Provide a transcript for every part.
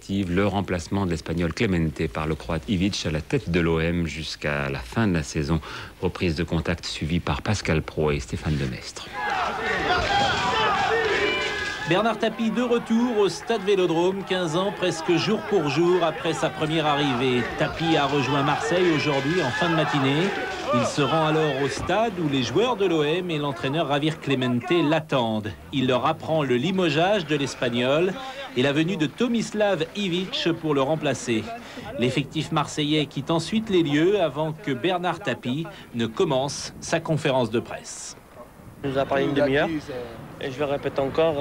perspective le remplacement de l'Espagnol Clemente par le Croate Ivic à la tête de l'OM jusqu'à la fin de la saison. Reprise de contact suivie par Pascal Praud et Stéphane Demestre. Bernard Tapie de retour au Stade Vélodrome, 15 ans presque jour pour jour après sa première arrivée. Tapie a rejoint Marseille aujourd'hui en fin de matinée. Il se rend alors au stade où les joueurs de l'OM et l'entraîneur Javier Clemente l'attendent. Il leur apprend le limogeage de l'Espagnol et la venue de Tomislav Ivic pour le remplacer. L'effectif marseillais quitte ensuite les lieux avant que Bernard Tapie ne commence sa conférence de presse. Il nous a parlé une demi-heure et je le répète encore,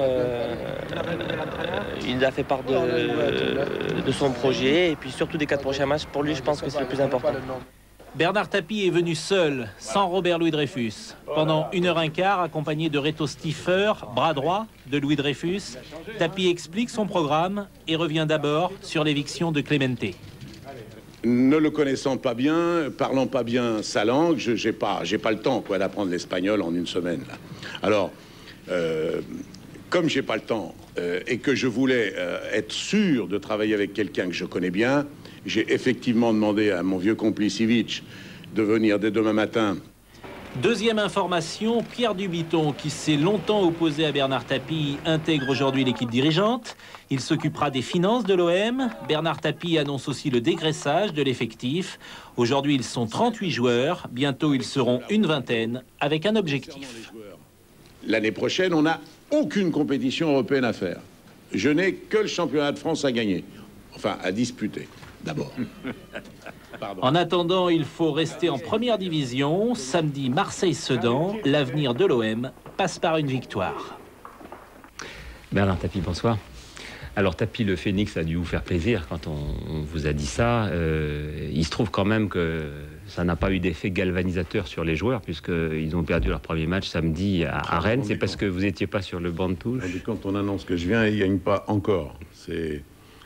il a fait part de son projet et puis surtout des 4 prochains matchs. Pour lui, je pense que c'est le plus important. Bernard Tapie est venu seul, sans Robert Louis Dreyfus. Pendant 1h15, accompagné de Reto Stiffer, bras droit de Louis Dreyfus, Tapie explique son programme et revient d'abord sur l'éviction de Clemente. Ne le connaissant pas bien, parlant pas bien sa langue, j'ai pas le temps d'apprendre l'espagnol en une semaine. Là. Alors, comme j'ai pas le temps et que je voulais être sûr de travailler avec quelqu'un que je connais bien, j'ai effectivement demandé à mon vieux complice Ivic de venir dès demain matin. Deuxième information, Pierre Dubiton, qui s'est longtemps opposé à Bernard Tapie, intègre aujourd'hui l'équipe dirigeante. Il s'occupera des finances de l'OM. Bernard Tapie annonce aussi le dégraissage de l'effectif. Aujourd'hui, ils sont 38 joueurs. Bientôt, ils seront une vingtaine, avec un objectif. L'année prochaine, on n'a aucune compétition européenne à faire. Je n'ai que le championnat de France à gagner. Enfin, à disputer, d'abord. En attendant, il faut rester en première division. Samedi, Marseille-Sedan. L'avenir de l'OM passe par une victoire. Bernard Tapie, bonsoir. Alors Tapie, le Phénix a dû vous faire plaisir quand on vous a dit ça. Il se trouve quand même que ça n'a pas eu d'effet galvanisateur sur les joueurs puisqu'ils ont perdu leur premier match samedi à Rennes. C'est parce que vous n'étiez pas sur le banc de touche. Quand on annonce que je viens, ils ne gagnent pas encore.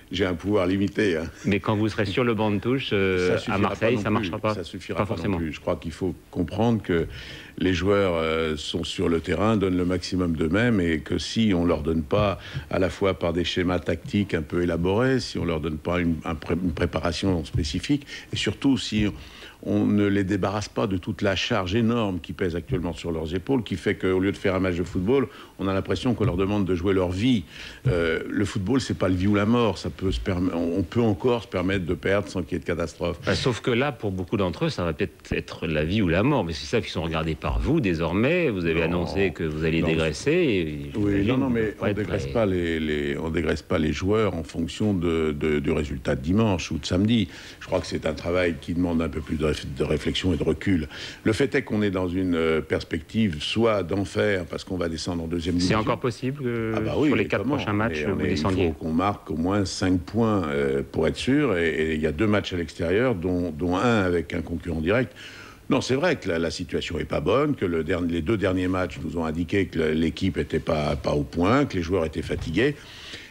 J'ai un pouvoir limité. Hein. Mais quand vous serez sur le banc de touche à Marseille, ça ne marchera pas. Ça suffira pas forcément. Non plus. Je crois qu'il faut comprendre que les joueurs sont sur le terrain, donnent le maximum d'eux-mêmes et que si on ne leur donne pas, à la fois par des schémas tactiques un peu élaborés, si on ne leur donne pas une préparation spécifique et surtout si on ne les débarrasse pas de toute la charge énorme qui pèse actuellement sur leurs épaules, qui fait qu'au lieu de faire un match de football, on a l'impression qu'on leur demande de jouer leur vie. Le football, c'est pas le vie ou la mort. On peut encore se permettre de perdre sans qu'il y ait de catastrophe. Sauf que là, pour beaucoup d'entre eux, ça va peut-être être la vie ou la mort. Mais c'est ça qui sont regardés par vous désormais. Vous avez annoncé que vous allez dégraisser. Mais on ne dégraisse pas les joueurs en fonction du résultat de dimanche ou de samedi. Je crois que c'est un travail qui demande un peu plus de réflexion et de recul. Le fait est qu'on est dans une perspective soit d'enfer parce qu'on va descendre en deuxième division. C'est encore possible que sur les 4 prochains matchs, vous descendiez. Il faut qu'on marque au moins 5 points pour être sûr. Et il y a 2 matchs à l'extérieur, dont un avec un concurrent direct. Non, c'est vrai que la situation n'est pas bonne, que les 2 derniers matchs nous ont indiqué que l'équipe n'était pas au point, que les joueurs étaient fatigués.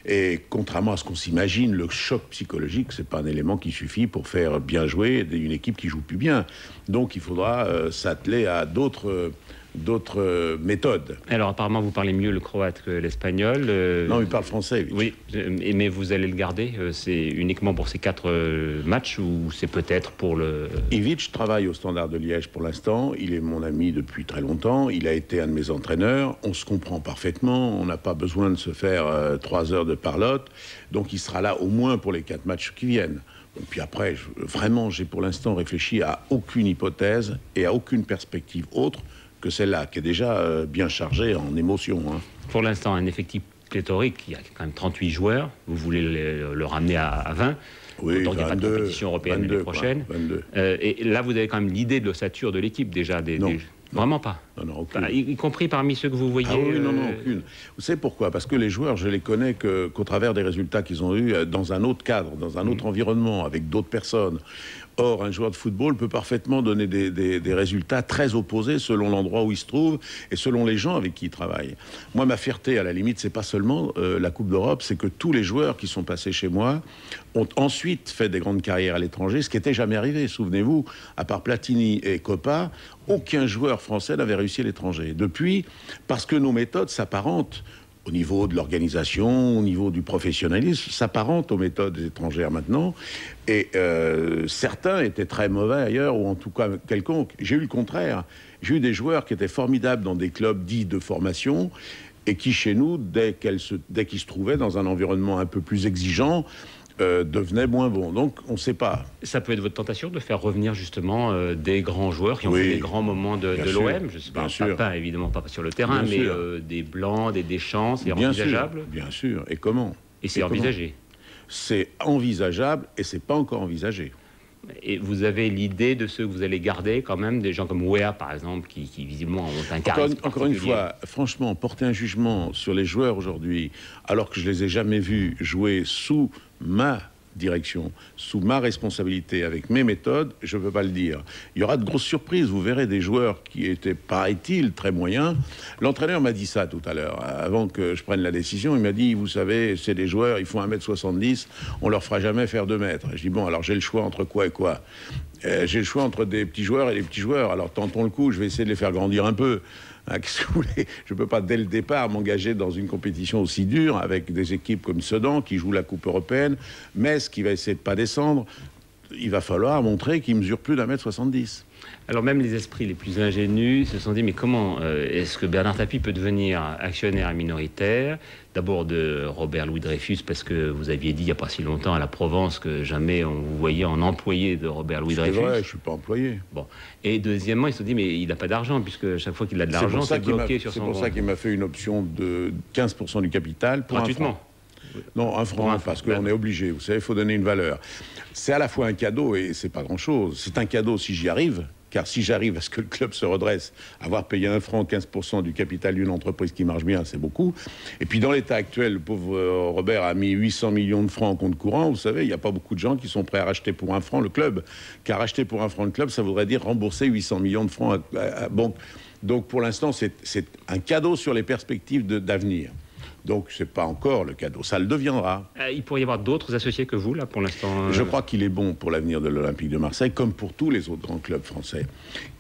Et contrairement à ce qu'on s'imagine, le choc psychologique, c'est pas un élément qui suffit pour faire bien jouer une équipe qui joue plus bien. Donc il faudra s'atteler à d'autres méthodes. Alors apparemment vous parlez mieux le croate que l'espagnol. Non, il parle français. Oui, mais vous allez le garder. C'est uniquement pour ces 4 matchs ou c'est peut-être pour le... Ivic travaille au Standard de Liège pour l'instant. Il est mon ami depuis très longtemps. Il a été un de mes entraîneurs. On se comprend parfaitement. On n'a pas besoin de se faire 3 heures de parlotte. Donc il sera là au moins pour les 4 matchs qui viennent. Et puis après, j'ai pour l'instant réfléchi à aucune hypothèse et à aucune perspective autre que celle-là, qui est déjà bien chargée en émotions. Hein. Pour l'instant, un effectif pléthorique, il y a quand même 38 joueurs. Vous voulez le ramener à 20. Oui, donc il n'y a pas de compétition européenne l'année prochaine. 22. Et là, vous avez quand même l'idée de l'ossature de l'équipe déjà. Vraiment pas. Non, aucune. Y compris parmi ceux que vous voyez. Ah oui, non, aucune. Vous savez pourquoi? Parce que les joueurs, je les connais qu'au travers des résultats qu'ils ont eus dans un autre cadre, dans un autre environnement, avec d'autres personnes. Or, un joueur de football peut parfaitement donner des résultats très opposés selon l'endroit où il se trouve et selon les gens avec qui il travaille. Moi, ma fierté, à la limite, c'est pas seulement la Coupe d'Europe, c'est que tous les joueurs qui sont passés chez moi ont ensuite fait des grandes carrières à l'étranger, ce qui n'était jamais arrivé. Souvenez-vous, à part Platini et Coppa, aucun joueur français n'avait réussi à l'étranger. Depuis, parce que nos méthodes s'apparentent au niveau de l'organisation, au niveau du professionnalisme, s'apparente aux méthodes étrangères maintenant. Et certains étaient très mauvais ailleurs, ou en tout cas quelconques. J'ai eu le contraire. J'ai eu des joueurs qui étaient formidables dans des clubs dits de formation, et qui, chez nous, dès qu'ils se trouvaient dans un environnement un peu plus exigeant, devenaient moins bons. Donc, on ne sait pas. Ça peut être votre tentation de faire revenir justement des grands joueurs qui ont fait des grands moments de l'OM. Je ne sais pas, évidemment pas sur le terrain, mais des Blancs, des Deschamps, c'est envisageable. Bien sûr. Et comment? Et c'est envisagé. C'est envisageable et c'est pas encore envisagé. Et vous avez l'idée de ceux que vous allez garder quand même, des gens comme Weah par exemple, qui visiblement ont un charisme encore une fois, franchement, porter un jugement sur les joueurs aujourd'hui, alors que je les ai jamais vus jouer sous ma direction, sous ma responsabilité, avec mes méthodes, je ne peux pas le dire. Il y aura de grosses surprises. Vous verrez des joueurs qui étaient, paraît-il, très moyens. L'entraîneur m'a dit ça tout à l'heure. Avant que je prenne la décision, il m'a dit, vous savez, c'est des joueurs, ils font 1m70, on leur fera jamais faire 2 mètres. Je dis, bon, alors j'ai le choix entre quoi et quoi? J'ai le choix entre des petits joueurs et des petits joueurs. Alors tentons le coup, je vais essayer de les faire grandir un peu. Qu'est-ce que vous voulez ? Je ne peux pas, dès le départ, m'engager dans une compétition aussi dure avec des équipes comme Sedan qui jouent la Coupe européenne. Metz qui va essayer de ne pas descendre. Il va falloir montrer qu'ils mesurent plus d'1m70. Alors même les esprits les plus ingénus se sont dit, mais comment est-ce que Bernard Tapie peut devenir actionnaire minoritaire? D'abord de Robert Louis Dreyfus, parce que vous aviez dit il n'y a pas si longtemps à la Provence que jamais on vous voyait en employé de Robert Louis Dreyfus. C'est vrai, je ne suis pas employé. Bon. Et deuxièmement, ils se sont dit, mais il n'a pas d'argent, puisque chaque fois qu'il a de l'argent, c'est bloqué sur son compte. C'est pour ça qu'il m'a fait une option de 15% du capital pour gratuitement. un franc. Non, un franc, parce qu'on est obligé. Vous savez, il faut donner une valeur. C'est à la fois un cadeau et c'est pas grand-chose. C'est un cadeau si j'y arrive, car si j'arrive à ce que le club se redresse, avoir payé un franc, 15% du capital d'une entreprise qui marche bien, c'est beaucoup. Et puis dans l'état actuel, le pauvre Robert a mis 800 millions de francs en compte courant. Vous savez, il n'y a pas beaucoup de gens qui sont prêts à racheter pour un franc le club. Car racheter pour un franc le club, ça voudrait dire rembourser 800 millions de francs à banque. Donc pour l'instant, c'est un cadeau sur les perspectives d'avenir. Donc, ce n'est pas encore le cadeau. Ça le deviendra. Il pourrait y avoir d'autres associés que vous, là, pour l'instant Je crois qu'il est bon pour l'avenir de l'Olympique de Marseille, comme pour tous les autres grands clubs français,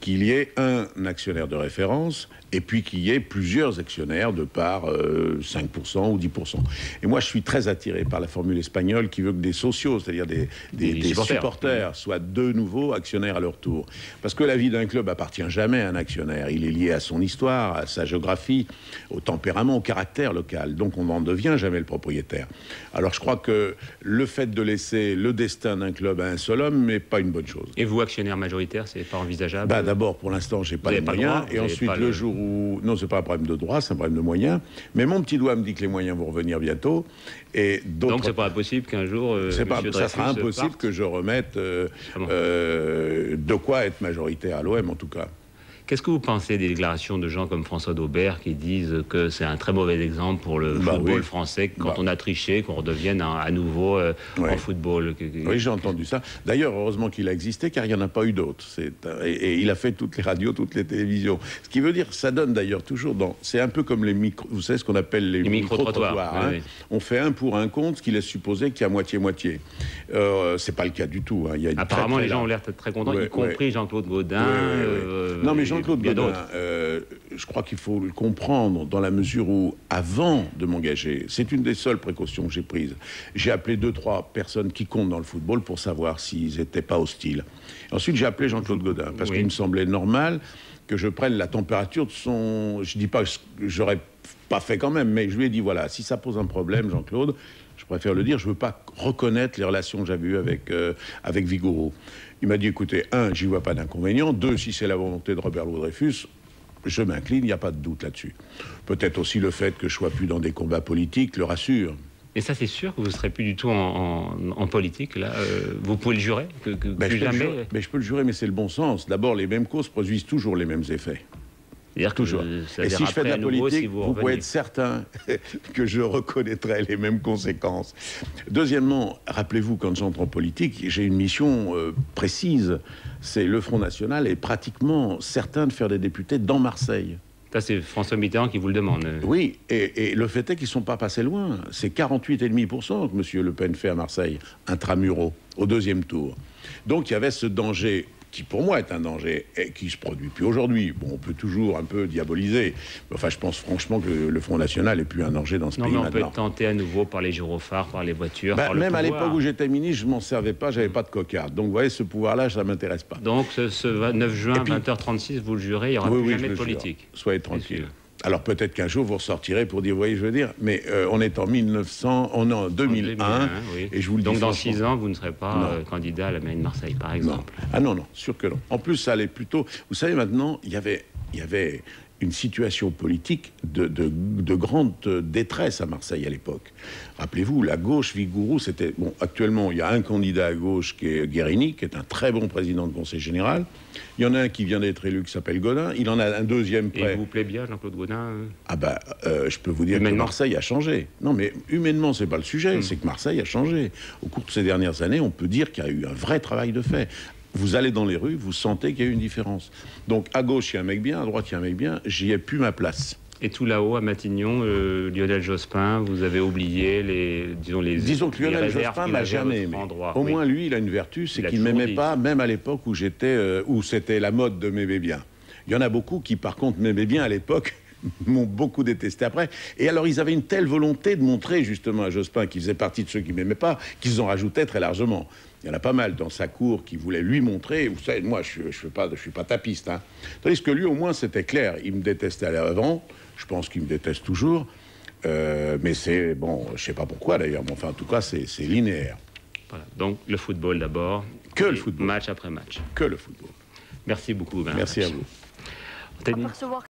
qu'il y ait un actionnaire de référence et puis qu'il y ait plusieurs actionnaires de par 5% ou 10%. Et moi, je suis très attiré par la formule espagnole qui veut que des socios, c'est-à-dire des supporters, soient de nouveau actionnaires à leur tour. Parce que la vie d'un club appartient jamais à un actionnaire. Il est lié à son histoire, à sa géographie, au tempérament, au caractère local. Donc on n'en devient jamais le propriétaire. Alors je crois que le fait de laisser le destin d'un club à un seul homme n'est pas une bonne chose. Et vous, actionnaire majoritaire, c'est pas envisageable? D'abord, pour l'instant, j'ai pas les moyens. Et ensuite, le jour où... Non, c'est pas un problème de droit, c'est un problème de moyens. Mais mon petit doigt me dit que les moyens vont revenir bientôt. Et donc c'est pas impossible qu'un jour... ça sera impossible que je remette de quoi être majoritaire à l'OM, en tout cas. Qu'est-ce que vous pensez des déclarations de gens comme François Daubert qui disent que c'est un très mauvais exemple pour le football français, quand on a triché, qu'on redevienne à nouveau en football? Oui, j'ai entendu ça. D'ailleurs, heureusement qu'il a existé, car il n'y en a pas eu d'autres. Et il a fait toutes les radios, toutes les télévisions. Ce qui veut dire, ça donne d'ailleurs toujours dans... C'est un peu comme les micro... Vous savez ce qu'on appelle les micro-trottoirs. Oui. On fait un pour un contre, ce qui laisse supposer qu'il y a moitié-moitié. C'est pas le cas du tout. Il y a apparemment, les gens ont l'air très contents, y compris Jean-Claude Gaudin. Non, mais Jean-Claude Gaudin, je crois qu'il faut le comprendre dans la mesure où, avant de m'engager, c'est une des seules précautions que j'ai prises. J'ai appelé 2-3 personnes qui comptent dans le football pour savoir s'ils n'étaient pas hostiles. Ensuite, j'ai appelé Jean-Claude Gaudin, parce qu'il me semblait normal que je prenne la température de son... Je dis pas que j'aurais pas fait quand même, mais je lui ai dit, voilà, si ça pose un problème, Jean-Claude, je préfère le dire, je veux pas reconnaître les relations que j'avais eues avec Vigouroux. Il m'a dit, écoutez, 1, j'y vois pas d'inconvénient. 2, si c'est la volonté de Robert Louis Dreyfus, je m'incline, il n'y a pas de doute là-dessus. Peut-être aussi le fait que je sois plus dans des combats politiques le rassure. Et ça, c'est sûr que vous ne serez plus du tout en politique, là. Vous pouvez le jurer plus jamais... Mais je peux le jurer, mais c'est le bon sens. D'abord, les mêmes causes produisent toujours les mêmes effets. Toujours. Et si je fais de la politique, vous pouvez être certain que je reconnaîtrai les mêmes conséquences. Deuxièmement, rappelez-vous, quand j'entre en politique, j'ai une mission précise. C'est le Front National est pratiquement certain de faire des députés dans Marseille. Ça, c'est François Mitterrand qui vous le demande. Oui, et le fait est qu'ils ne sont pas passés loin. C'est 48,5% que M. Le Pen fait à Marseille, intramuros, au 2e tour. Donc il y avait ce danger qui pour moi est un danger et qui se produit plus aujourd'hui. Bon, on peut toujours un peu diaboliser, mais enfin, je pense franchement que le Front National n'est plus un danger dans ce pays mais on maintenant. peut être tenté à nouveau par les gyrophares, par les voitures, par le même pouvoir. à l'époque où j'étais ministre, je m'en servais pas, j'avais pas de cocarde. Donc, vous voyez, ce pouvoir-là, ça m'intéresse pas. Donc, ce 9 juin, 20h36, vous le jurez, il n'y aura plus jamais de politique. Soyez tranquille. Alors peut-être qu'un jour vous ressortirez pour dire, vous voyez, je veux dire, mais on est en 2001, oui. Et je vous le dis. Donc dans 6 ans, vous ne serez pas candidat à la mairie de Marseille, par exemple. Non. Ah non, sûr que non. En plus, ça allait plutôt. Vous savez, maintenant, il y avait une situation politique de grande détresse à Marseille à l'époque. Rappelez-vous, la gauche Vigouroux, c'était... Bon, actuellement, il y a un candidat à gauche qui est Guérini, qui est un très bon président de conseil général. Il y en a un qui vient d'être élu, qui s'appelle Godin. Il en a un deuxième près. Et il vous plaît bien, Jean-Claude Godin je peux vous dire que Marseille a changé. Non, mais humainement, c'est pas le sujet. C'est que Marseille a changé. Au cours de ces dernières années, on peut dire qu'il y a eu un vrai travail de fait. Vous allez dans les rues, vous sentez qu'il y a eu une différence. Donc, à gauche, il y a un mec bien, à droite, il y a un mec bien. J'y ai plus ma place. Et tout là-haut, à Matignon, Lionel Jospin, vous avez oublié Disons que Lionel Jospin m'a jamais aimé. Au moins, lui, il a une vertu, c'est qu'il ne m'aimait pas, même à l'époque où où c'était la mode de m'aimer bien. Il y en a beaucoup qui, par contre, m'aimaient bien à l'époque, m'ont beaucoup détesté après. Et alors, ils avaient une telle volonté de montrer, justement, à Jospin, qui faisait partie de ceux qui ne m'aimaient pas, qu'ils en rajoutaient très largement. Il y en a pas mal dans sa cour qui voulaient lui montrer. Vous savez, moi, je suis pas tapiste. Hein. Tandis que lui, au moins, c'était clair. Il me détestait avant. Je pense qu'il me déteste toujours. Mais c'est... Bon, je sais pas pourquoi, d'ailleurs. Mais enfin, en tout cas, c'est linéaire. Voilà. Donc, le football d'abord. Que le football. Match après match. Que le football. Merci beaucoup, Bernard. Merci à vous.